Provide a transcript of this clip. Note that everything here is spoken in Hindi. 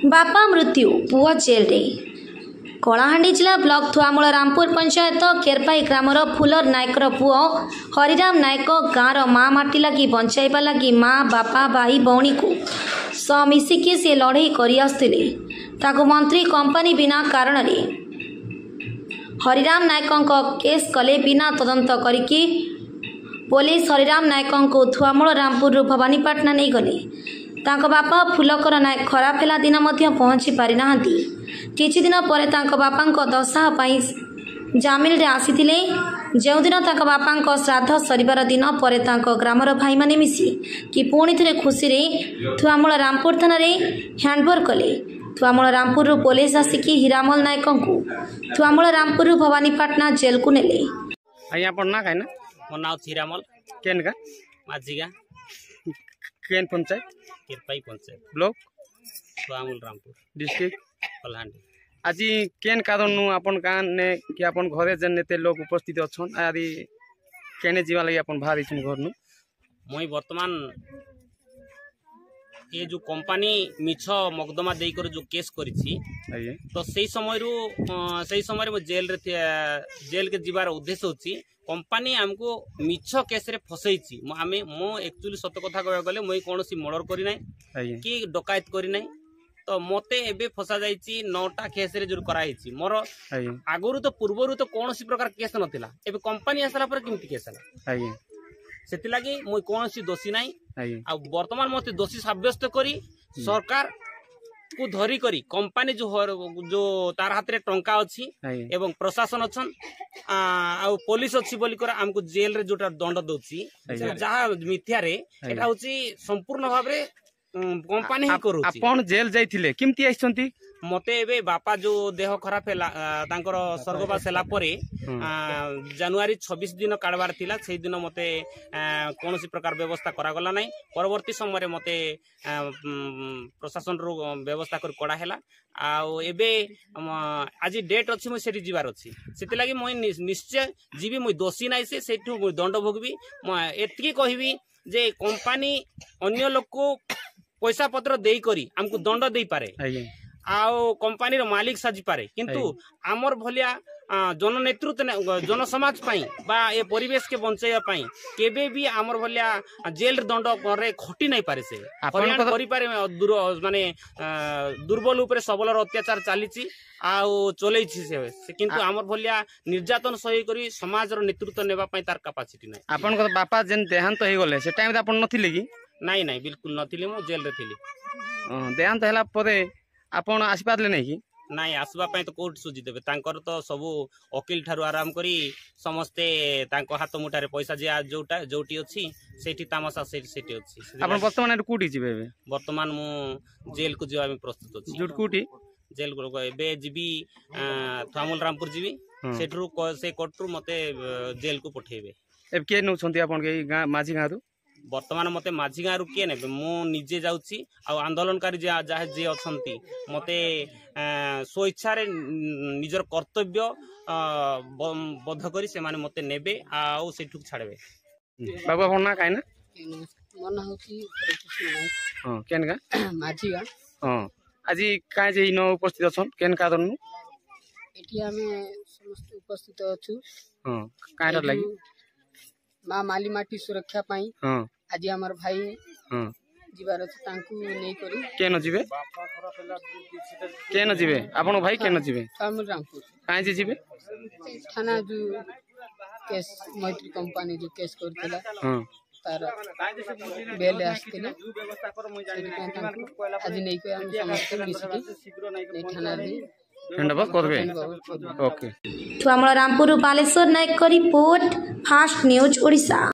बापा मृत्यु पुओ जेल रे। कलाहांडी जिला ब्लॉक थुआमूल रामपुर पंचायत केरपाई ग्रामर फुलर नायकर पुओ हरिराम नायक गाँवर माँ माटी लगी बंचाइबा लगी माँ बापा भाई भौणी को सह मिसिकी से लड़े कर मंत्री कंपनी बिना कारण रे हरिराम नायक केस कले बिना तदंत करिकी पुलिस हरिराम नायक थुआमूल रामपुर भवानीपाटना नहीं गले। तांको बापा फुलकर नायक खराब हेला दिन मध्य पहुंची पारि नाहंती। किछि दिन परे तांको बापांको दशा पई जामिल रे आसीथिले। जेउ दिन तांको बापांको श्राद्ध सरिबार दिन परे तांको ग्रामर भाई माने मिसी कि पुणी थरे खुशी रे थुआमूल रामपुर थाना रे हैंडओवर कले। थुआमूल रामपुर रो पुलिस आसिकी हिरामल नायक को थुआमूल रामपुर भवानीपाटना जेल को नेले। आया पढ़ना काई ना मोर नाम हिरामल केन का माझीगा केन पंचायत केरपाई पंचायत ब्लॉक थुआमूल रामपुर डिस्ट्रिक्ट कलाहांडी। आज केन कारण अपन गाँ ने कि अपन घरे जन नेते लोग उपस्थित अच्छन आदि केने जीवा लगी अपन बाहर इछन घर नु मुई वर्तमान ये जो कंपनी मिछ मकदमा देई कर जो केस करिछि तो सही समय मो जेल के जीवार उद्देश्य होछि कंपनी हमको मिछ केस रे फसैछि। मो एक्चुअली सत कथा कहबा गले मुई कोनोसी मर्डर करि नै कि डकायत करि नै तो मते एबे फसा जाइछि 9टा केस रे जुर कराइछि। मोर आगुरु तो पूर्वरु तो कोनोसी प्रकार केस नथिला एबे कंपनी आसला पर किमति केस हला सेति लागि मुई कोनोसी दोषी नै आ वर्तमान मते दोषी साब्यस्त करी सरकार को धरी करी कंपनी जो तार हाथ रे टंका अछि एवं प्रशासन अछन आ पुलिस अछि बोली कर हमको जेल रे जोटा दंड दोछि जहा मिथ्या रे एटा होछि संपूर्ण भाव रे कंपनी ही करूछि। अपन जेल जाइथिले किमति आइछंती मते एबे बापा जो देह खराब हैला तांकर स्वर्गवास हैला परे जनवरी 26 दिन काढबार थिला सेही दिन मते कोनोसी प्रकार व्यवस्था करा गला नै। परवर्ती समय रे मते प्रशासन रो व्यवस्था कर कोडा हैला आ एबे आज डेट अछि मो सेठी जीवार अछि सेति लागि मोय निश्चय जीवी मोय दोषी नै से सेठु मोय दंड भोगबी। म एतकी कहिबी जे कंपनी अन्य लोक को पैसा पत्र देई करी हमको दंड देई पारे आओ कंपनी रो मालिक साजी पारे किंतु आमर भलिया जन नेतृत्व जन समाज पाई बा ए परिवेश के बंचाइया पाई केबे भी आमर भलिया जेल दंड करे खटी नै पारे से हरियाणा करि पारे माने दुर्बल ऊपर सबलर अत्याचार चालीची आउ चलैछि से किंतु आमर भलिया निर्यातन सही करी समाज रो नेतृत्व नेबा पाई तार कैपेसिटी नै। आपन को बापा जेन देहांत हे गले से टाइम आपन नथिले कि नाही नाही बिल्कुल नथिले मो जेल रे थिली। देहांत हैला परे आपन आसी पारले नै कि नाई आसवा तो कोर्ट सुझी देवे तांकर तो सबू वकील ठारू आराम करी समस्ते तांको हाथ मुठारे पैसा जे जोटा जोटी अछि सेठी तामसा सेठी अछि। आपन वर्तमान कोठी जिबे वर्तमान मु जेल को जीवा में प्रस्तुत अछि। जुट कोठी जेल को एबे जीबी थुआमूल रामपुर जीबी सेठरू से कोर्टरू मते जेल को पठेबे। अब के नु छंती आपन के गां माझी गां वर्तमान मते माझी गाँव किए ने मु निजे जाउची आ आंदोलनकारी जहाँ जे अछंती मते स्वेच्छा रे निजर कर्तव्य बद्ध करी से माने मते नेबे आ सेठु छाड़बे। बाबा बन्ना काई ना मन होची हां केन का माझी गा हां आज काई जे न उपस्थित अछन केन का दनु एटी हमें समस्त उपस्थित अछु। हां काईरा लागि माँ माली माटी सुरक्षा पाई आज हमर भाई जीवार अछि तांकू नै करी केन जिवे केन जिवे आपन भाई केन जिवे थुआमूल रामपुर काई जे जिवे थाना जो केस मैत्री कंपनी जो केस करथिला तार बेल आस्थिला आज नै को हम समस्त मिसिकी थाना रे हैंडओवर करबे। ओके थुआमूल रामपुर बालेश्वर नायक रिपोर्ट फास्ट न्यूज ओडिशा।